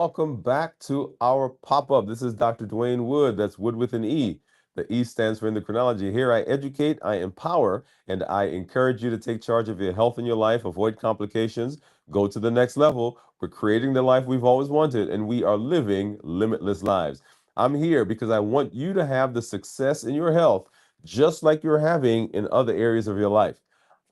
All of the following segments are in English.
Welcome back to our pop-up. This is Dr. Dwain Woode. That's Wood with an E. The E stands for endocrinology. Here I educate, I empower, and I encourage you to take charge of your health in your life, avoid complications, go to the next level. We're creating the life we've always wanted, and we are living limitless lives. I'm here because I want you to have the success in your health just like you're having in other areas of your life.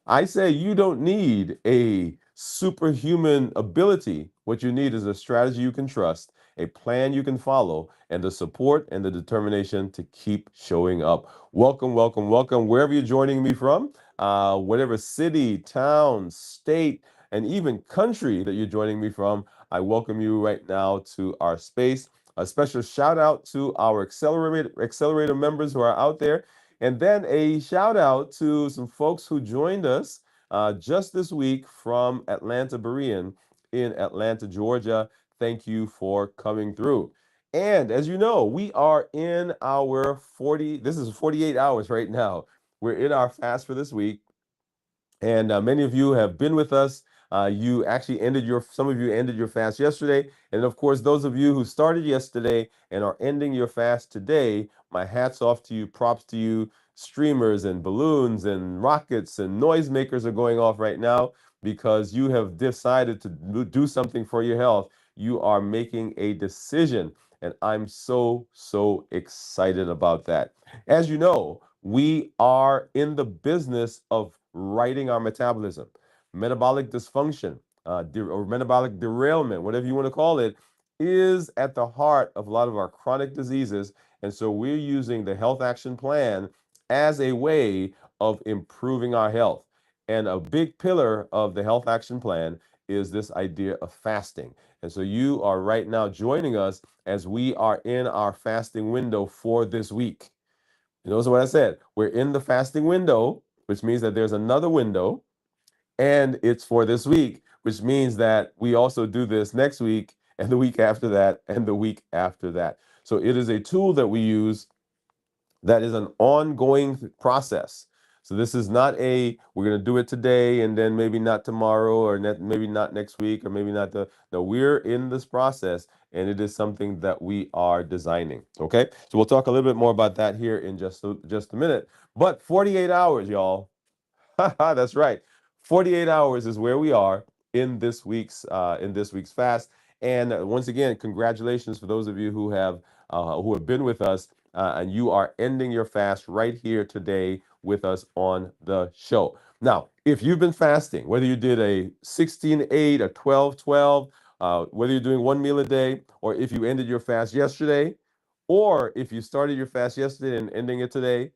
I say you don't need a superhuman ability. What you need is a strategy you can trust, a plan you can follow, and the support and the determination to keep showing up. Welcome, welcome, welcome, wherever you're joining me from, whatever city, town, state, and even country that you're joining me from. I welcome you right now to our space. A special shout out to our accelerator members who are out there. And then a shout out to some folks who joined us just this week from Atlanta Berean in Atlanta, Georgia. Thank you for coming through. And as you know, we are in our this is 48 hours right now. We're in our fast for this week. And many of you have been with us. You actually some of you ended your fast yesterday. And of course, those of you who started yesterday and are ending your fast today, my hat's off to you, props to you. Streamers and balloons and rockets and noisemakers are going off right now because you have decided to do something for your health. You are making a decision. And I'm so, so excited about that. As you know, we are in the business of righting our metabolism. Metabolic dysfunction, or metabolic derailment, whatever you want to call it, is at the heart of a lot of our chronic diseases. And so we're using the Health Action Plan as a way of improving our health. And a big pillar of the Health Action Plan is this idea of fasting. And so you are right now joining us as we are in our fasting window for this week. You notice what I said? We're in the fasting window, which means that there's another window, and it's for this week, which means that we also do this next week and the week after that and the week after that. So it is a tool that we use that is an ongoing process. So this is not we're going to do it today and then maybe not tomorrow or maybe not next week or maybe not no, we're in this process and it is something that we are designing. Okay. So we'll talk a little bit more about that here in just a minute, but 48 hours, y'all. That's right. 48 hours is where we are in this week's fast. And once again, congratulations for those of you who have been with us, and you are ending your fast right here today with us on the show. Now, if you've been fasting, whether you did a 16-8, a 12-12, whether you're doing one meal a day, or if you ended your fast yesterday, or if you started your fast yesterday and ending it today,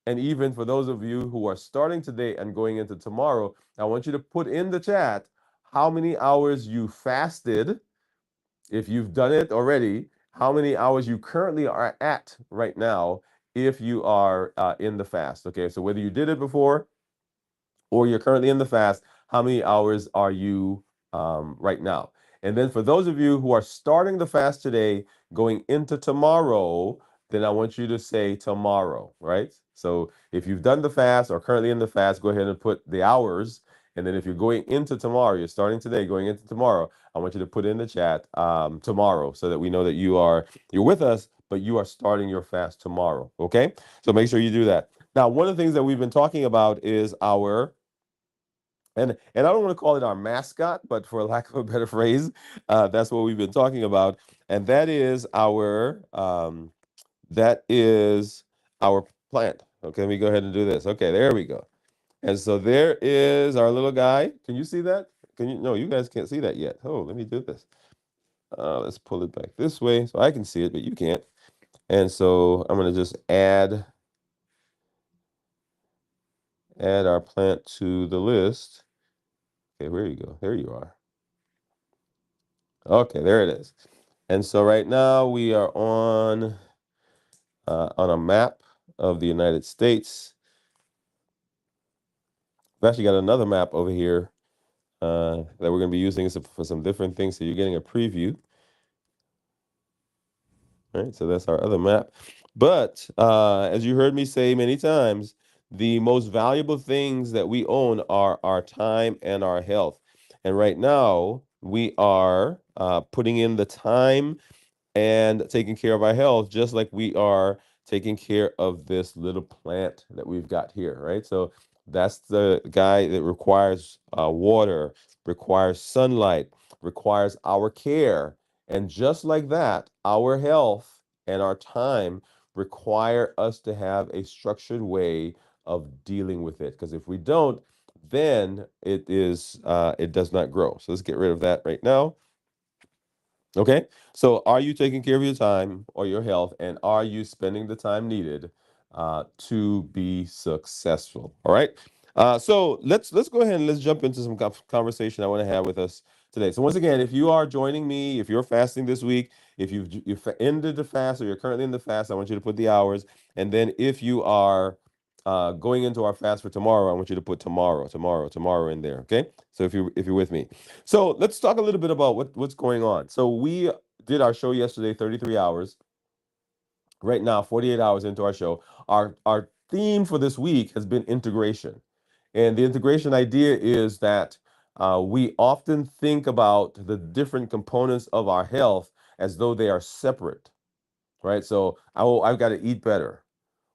and even for those of you who are starting today and going into tomorrow, I want you to put in the chat how many hours you fasted. If you've done it already, how many hours you currently are at right now if you are in the fast. Okay, so whether you did it before or you're currently in the fast, how many hours are you right now? And then for those of you who are starting the fast today, going into tomorrow, then I want you to say tomorrow, right? So if you've done the fast or currently in the fast, go ahead and put the hours. And then if you're going into tomorrow, you're starting today, going into tomorrow, I want you to put in the chat tomorrow so that we know that you're with us, but you are starting your fast tomorrow. Okay? So make sure you do that. Now, one of the things that we've been talking about is and I don't want to call it our mascot, but for lack of a better phrase, that's what we've been talking about, and that is our plant. Okay, let me go ahead and do this. Okay, there we go. And so there is our little guy. Can you see that? Can you? No, you guys can't see that yet. Oh, let me do this. Let's pull it back this way so I can see it, but you can't. And so I'm going to just add our plant to the list. Okay, where you go? There you are. Okay, there it is. And so right now we are on a map of the United States. We've actually got another map over here that we're going to be using for some different things. So you're getting a preview. All right, so that's our other map. But as you heard me say many times, the most valuable things that we own are our time and our health. And right now, we are putting in the time and taking care of our health, just like we are taking care of this little plant that we've got here, right? So that's the guy that requires water, requires sunlight, requires our care. And just like that, our health and our time require us to have a structured way of dealing with it. Because if we don't, then it does not grow. So let's get rid of that right now. Okay. So are you taking care of your time or your health, and are you spending the time needed to be successful? All right. So let's go ahead and let's jump into some conversation I want to have with us today. So once again, if you are joining me, if you're fasting this week, if you've ended the fast or you're currently in the fast, I want you to put the hours. And then if you are going into our fast for tomorrow, I want you to put tomorrow in there. Okay. So if you're with me. So let's talk a little bit about what's going on. So we did our show yesterday, 33 hours. Right now, 48 hours into our show. Our theme for this week has been integration. And the integration idea is that we often think about the different components of our health as though they are separate, right? So I've got to eat better,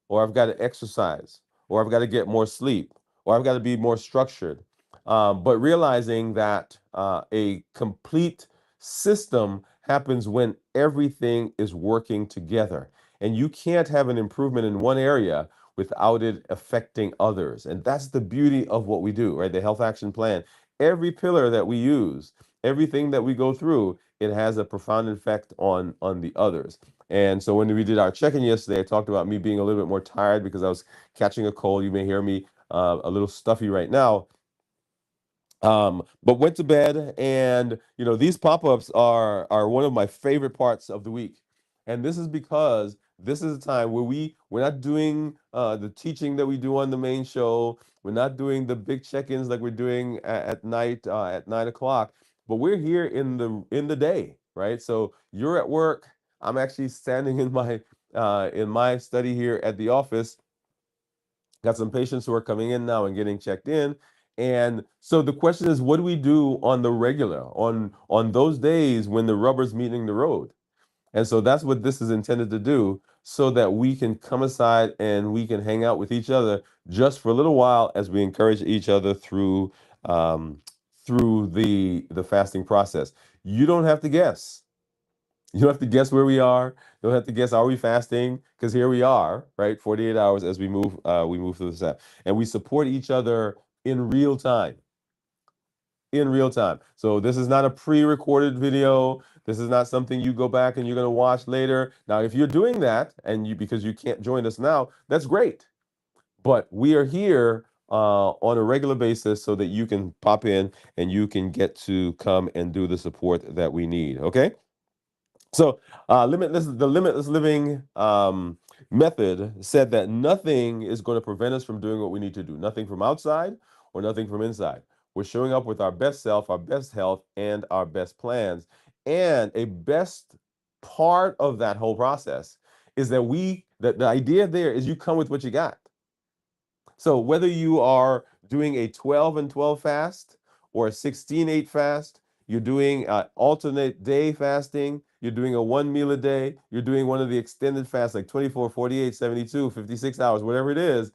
or I've got to exercise, or I've got to get more sleep, or I've got to be more structured. But realizing that a complete system happens when everything is working together. And you can't have an improvement in one area without it affecting others. And that's the beauty of what we do, right? The health action plan. Every pillar that we use, everything that we go through, it has a profound effect on the others. And so when we did our check-in yesterday, I talked about me being a little bit more tired because I was catching a cold. You may hear me a little stuffy right now. But went to bed, and these pop-ups are one of my favorite parts of the week. And this is because this is a time where we're not doing the teaching that we do on the main show. We're not doing the big check-ins like we're doing at night at 9 o'clock, but we're here in the day, right? So you're at work. I'm actually standing in my study here at the office. Got some patients who are coming in now and getting checked in. And so the question is, what do we do on the regular, on those days when the rubber's meeting the road? And so that's what this is intended to do, so that we can come aside and we can hang out with each other just for a little while as we encourage each other um, through the fasting process. You don't have to guess. You don't have to guess where we are. You don't have to guess, are we fasting? Because here we are, right? 48 hours as we move through this app. And we support each other in real time. In real time. So this is not a pre-recorded video. This is not something you go back and you're going to watch later. Now, if you're doing that and because you can't join us now, that's great. But we are here on a regular basis so that you can pop in and you can get to come and do the support that we need. Okay. So, the limitless living method said that nothing is going to prevent us from doing what we need to do. Nothing from outside or nothing from inside. We're showing up with our best self, our best health, and our best plans. And a best part of that whole process is that the idea there is you come with what you got. So whether you are doing a 12 and 12 fast or a 16-8 fast, you're doing alternate day fasting, you're doing a one meal a day, you're doing one of the extended fasts like 24, 48, 72, 56 hours, whatever it is,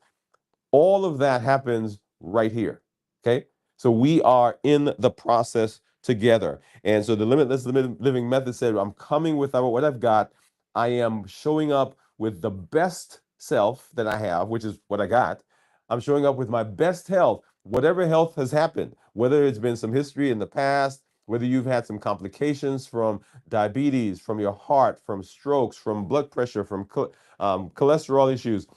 all of that happens right here. Okay. So we are in the process together. And so the limitless living method said, I'm coming with what I've got. I am showing up with the best self that I have, which is what I got. I'm showing up with my best health, whatever health has happened, whether it's been some history in the past, whether you've had some complications from diabetes, from your heart, from strokes, from blood pressure, from cholesterol issues,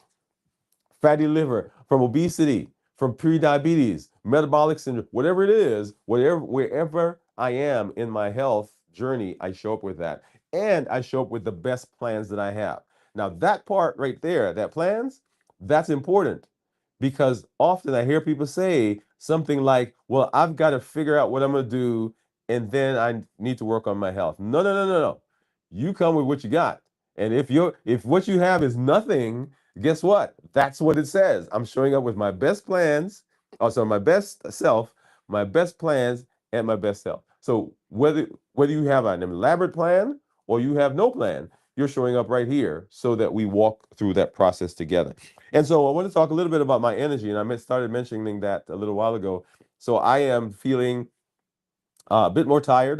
fatty liver, from obesity, from pre-diabetes, metabolic syndrome, whatever it is, wherever I am in my health journey, I show up with that. And I show up with the best plans that I have. Now, that part right there, that plans, that's important because often I hear people say something like, well, I've got to figure out what I'm going to do and then I need to work on my health. No, no, no, no, no. You come with what you got. And if what you have is nothing, guess what? That's what it says. I'm showing up with my best plans, also my best self, my best plans, and my best self. So whether you have an elaborate plan or you have no plan, you're showing up right here so that we walk through that process together. And so I want to talk a little bit about my energy, and started mentioning that a little while ago. So I am feeling a bit more tired,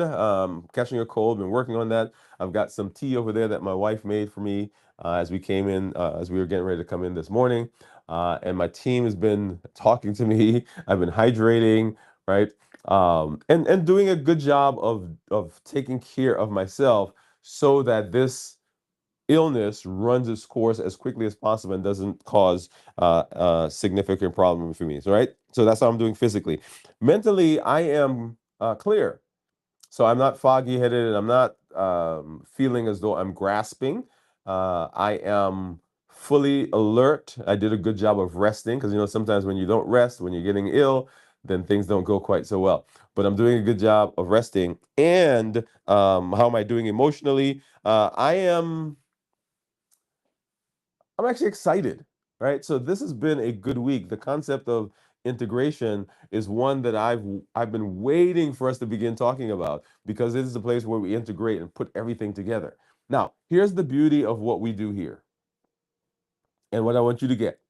catching a cold, been working on that. I've got some tea over there that my wife made for me as we came in, as we were getting ready to come in this morning. And my team has been talking to me. I've been hydrating, right? And doing a good job of taking care of myself so that this illness runs its course as quickly as possible and doesn't cause significant problem for me. So, right? So that's how I'm doing physically. Mentally, I am clear. So I'm not foggy headed and I'm not feeling as though I'm grasping. I am fully alert. I did a good job of resting because, sometimes when you don't rest, when you're getting ill, then things don't go quite so well. But I'm doing a good job of resting. And how am I doing emotionally? I'm actually excited, right? So this has been a good week. The concept of integration is one that I've been waiting for us to begin talking about because this is a place where we integrate and put everything together. Now, here's the beauty of what we do here. And what I want you to get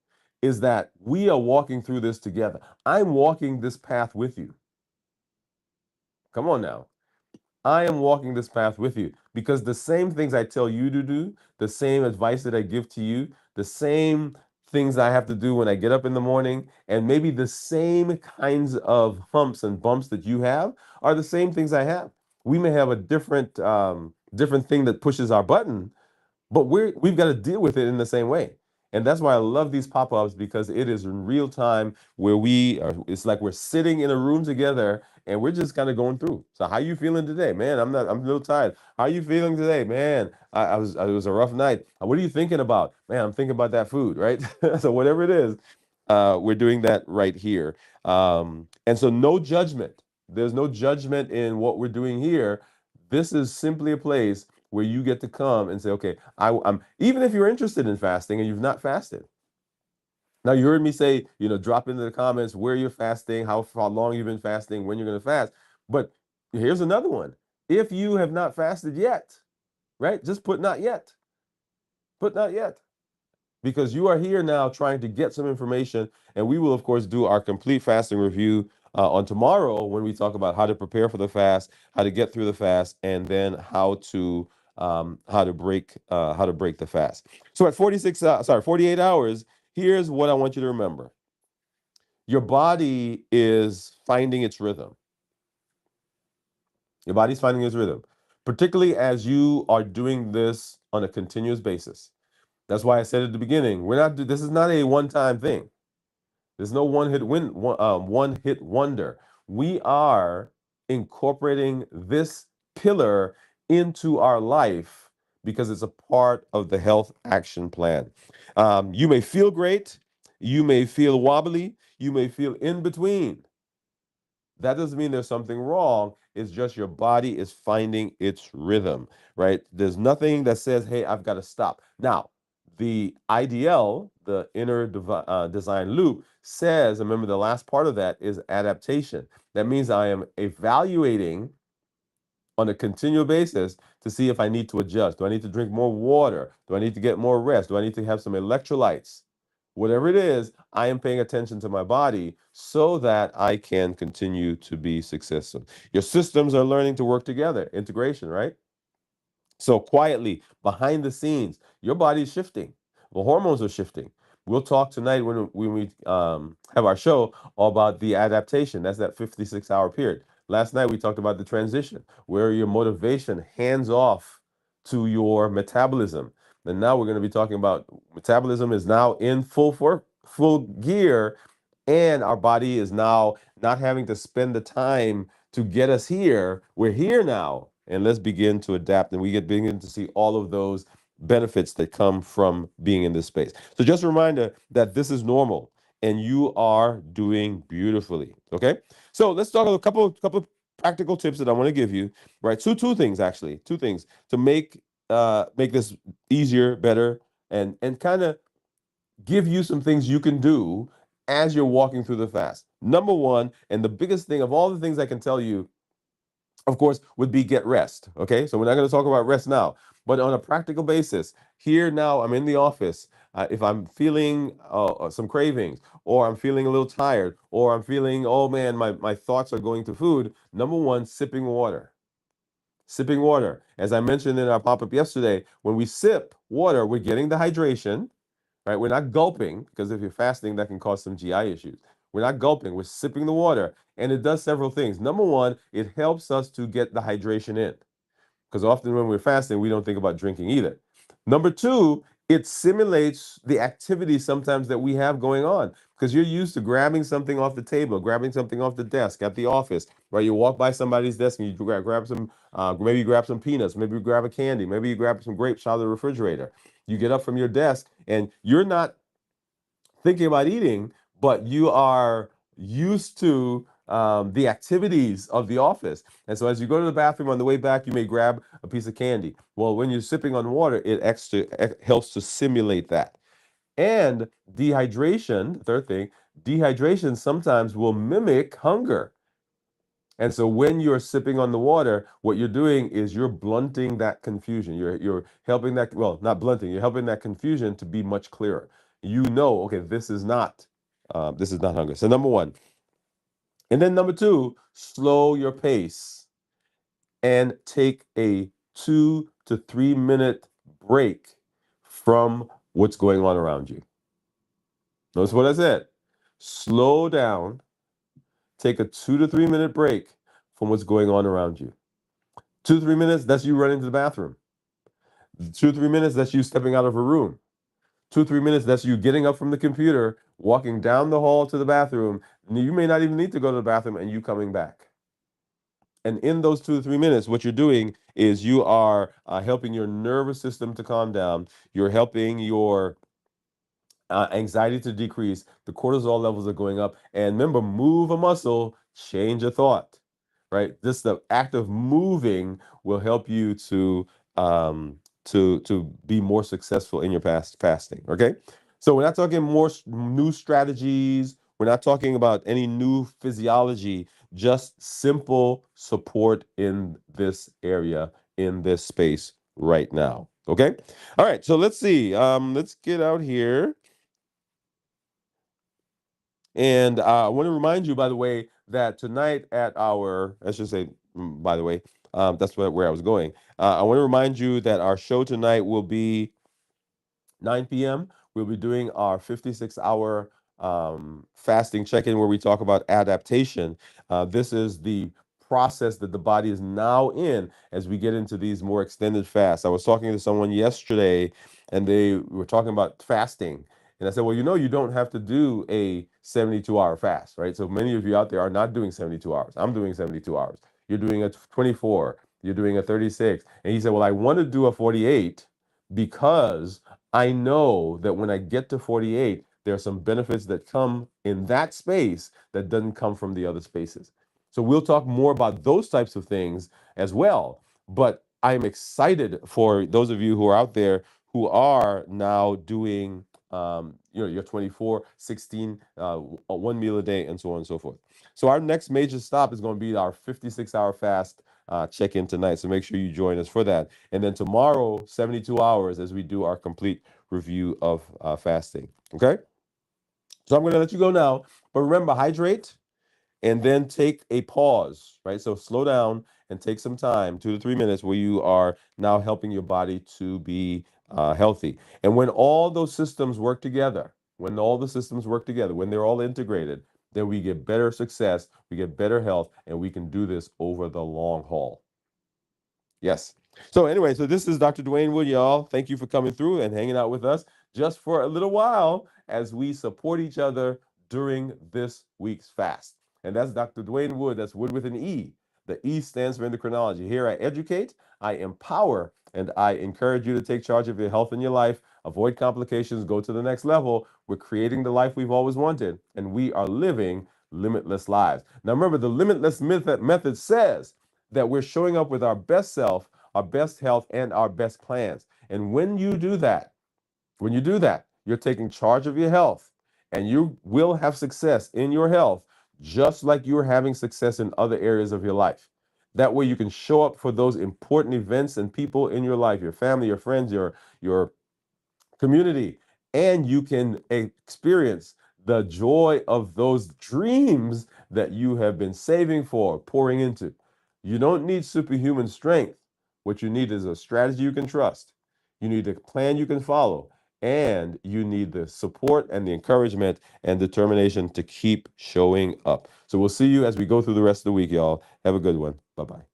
is that we are walking through this together. I'm walking this path with you. Come on now. I am walking this path with you because the same things I tell you to do, the same advice that I give to you, the same things I have to do when I get up in the morning, and maybe the same kinds of humps and bumps that you have are the same things I have. We may have a different thing that pushes our button, but we've got to deal with it in the same way. And that's why I love these pop-ups because it is in real time where it's like we're sitting in a room together and we're just kind of going through. So how you feeling today? Man, I'm a little tired. How are you feeling today? Man, it was a rough night. What are you thinking about? Man, I'm thinking about that food, right? So whatever it is, we're doing that right here. And so no judgment. There's no judgment in what we're doing here. This is simply a place where you get to come and say, okay, I'm even if you're interested in fasting and you've not fasted. Now you heard me say, drop into the comments where you're fasting, how long you've been fasting, when you're going to fast. But here's another one. If you have not fasted yet, right? Just put not yet. Put not yet. Because you are here now trying to get some information, and we will of course do our complete fasting review on tomorrow when we talk about how to prepare for the fast, how to get through the fast, and then how to break the fast. So at 48 hours, here's what I want you to remember. Your body is finding its rhythm. Your body's finding its rhythm, particularly as you are doing this on a continuous basis. That's why I said at the beginning, this is not a one-time thing. There's no one hit wonder. We are incorporating this pillar into our life because it's a part of the health action plan. You may feel great, you may feel wobbly, you may feel in between. That doesn't mean there's something wrong. It's just your body is finding its rhythm, right? There's nothing that says, hey, I've got to stop. Now, the IDL, the design loop, says, remember the last part of that is adaptation. That means I am evaluating on a continual basis to see if I need to adjust. Do I need to drink more water? Do I need to get more rest? Do I need to have some electrolytes? Whatever it is, I am paying attention to my body so that I can continue to be successful. Your systems are learning to work together, integration, right? So quietly, behind the scenes, your body is shifting. The hormones are shifting. We'll talk tonight when we have our show all about the adaptation. That's that 56-hour period. Last night we talked about the transition, where your motivation hands off to your metabolism. And now we're going to be talking about metabolism is now in full gear, and our body is now not having to spend the time to get us here. We're here now, and let's begin to adapt, and begin to see all of those benefits that come from being in this space. So just a reminder that this is normal and you are doing beautifully. Okay. So let's talk a couple practical tips that I want to give you, right? So two things actually, two things to make this easier, better, and kind of give you some things you can do as you're walking through the fast. Number one, and the biggest thing of all the things I can tell you of course, would be get rest. Okay, so we're not going to talk about rest now, but on a practical basis, here now I'm in the office. If I'm feeling some cravings, or I'm feeling a little tired, or I'm feeling, oh man, my thoughts are going to food, number one, sipping water. Sipping water. As I mentioned in our pop up yesterday, when we sip water, we're getting the hydration, right? We're not gulping, because if you're fasting, that can cause some GI issues. We're not gulping, we're sipping the water. And it does several things. Number one, it helps us to get the hydration in, because often when we're fasting, we don't think about drinking either. Number two, it simulates the activity sometimes that we have going on, because you're used to grabbing something off the table, grabbing something off the desk at the office, right? You walk by somebody's desk and you grab some, maybe you grab some peanuts, maybe you grab a candy, maybe you grab some grapes out of the refrigerator. You get up from your desk and you're not thinking about eating, but you are used to the activities of the office. And so as you go to the bathroom on the way back, you may grab a piece of candy. Well, when you're sipping on water, it helps to simulate that. And dehydration, third thing, dehydration sometimes will mimic hunger. And so when you're sipping on the water, what you're doing is you're blunting that confusion. You're helping that, well, not blunting, you're helping that confusion to be much clearer. You know, okay, this is not hunger. So number one. And then number two, slow your pace and take a 2 to 3 minute break from what's going on around you. Notice what I said. Slow down, take a 2 to 3 minute break from what's going on around you. 2 to 3 minutes, that's you running to the bathroom. 2 to 3 minutes, that's you stepping out of a room. 2 3 minutes, that's you getting up from the computer, walking down the hall to the bathroom. You may not even need to go to the bathroom, and you coming back. And in those 2 to 3 minutes, what you're doing is you are helping your nervous system to calm down. You're helping your anxiety to decrease. The cortisol levels are going up. And remember, move a muscle, change a thought, right? This the act of moving will help you to be more successful in your fasting. Okay, so we're not talking more new strategies. We're not talking about any new physiology. Just simple support in this area, in this space right now. Okay, all right. So let's see. Let's get out here. And I want to remind you, by the way, that tonight at our, I should say, by the way, that's where I was going. I want to remind you that our show tonight will be 9 p.m. We'll be doing our 56-hour fasting check-in where we talk about adaptation. This is the process that the body is now in as we get into these more extended fasts. I was talking to someone yesterday and they were talking about fasting. And I said, well, you don't have to do a 72-hour fast, right? So many of you out there are not doing 72 hours. I'm doing 72 hours. You're doing a 24, you're doing a 36. And he said, well, I want to do a 48 because I know that when I get to 48, there are some benefits that come in that space that doesn't come from the other spaces. So we'll talk more about those types of things as well. But I'm excited for those of you who are out there who are now doing your 24, 16, one meal a day, and so on and so forth. So our next major stop is going to be our 56-hour fast check-in tonight. So make sure you join us for that. And then tomorrow, 72 hours as we do our complete review of fasting. Okay? So I'm going to let you go now. But remember, hydrate and then take a pause, right? So slow down and take some time, 2 to 3 minutes, where you are now helping your body to be healthy. And when all those systems work together, when all the systems work together, when they're all integrated, then we get better success, we get better health, and we can do this over the long haul. Yes. So anyway, so this is Dr. Dwain Woode, y'all. Thank you for coming through and hanging out with us just for a little while as we support each other during this week's fast. And that's Dr. Dwain Woode. That's Wood with an E. The E stands for endocrinology. Here I educate, I empower, and I encourage you to take charge of your health and your life, avoid complications, go to the next level. We're creating the life we've always wanted, and we are living limitless lives. Now remember, the limitless method says that we're showing up with our best self, our best health, and our best plans. And when you do that, you're taking charge of your health and you will have success in your health, just like you're having success in other areas of your life. That way you can show up for those important events and people in your life, your family, your friends, your community, and you can experience the joy of those dreams that you have been saving for, pouring into. You don't need superhuman strength. What you need is a strategy you can trust. You need a plan you can follow, and you need the support and the encouragement and determination to keep showing up. So we'll see you as we go through the rest of the week, y'all. Have a good one. Bye-bye.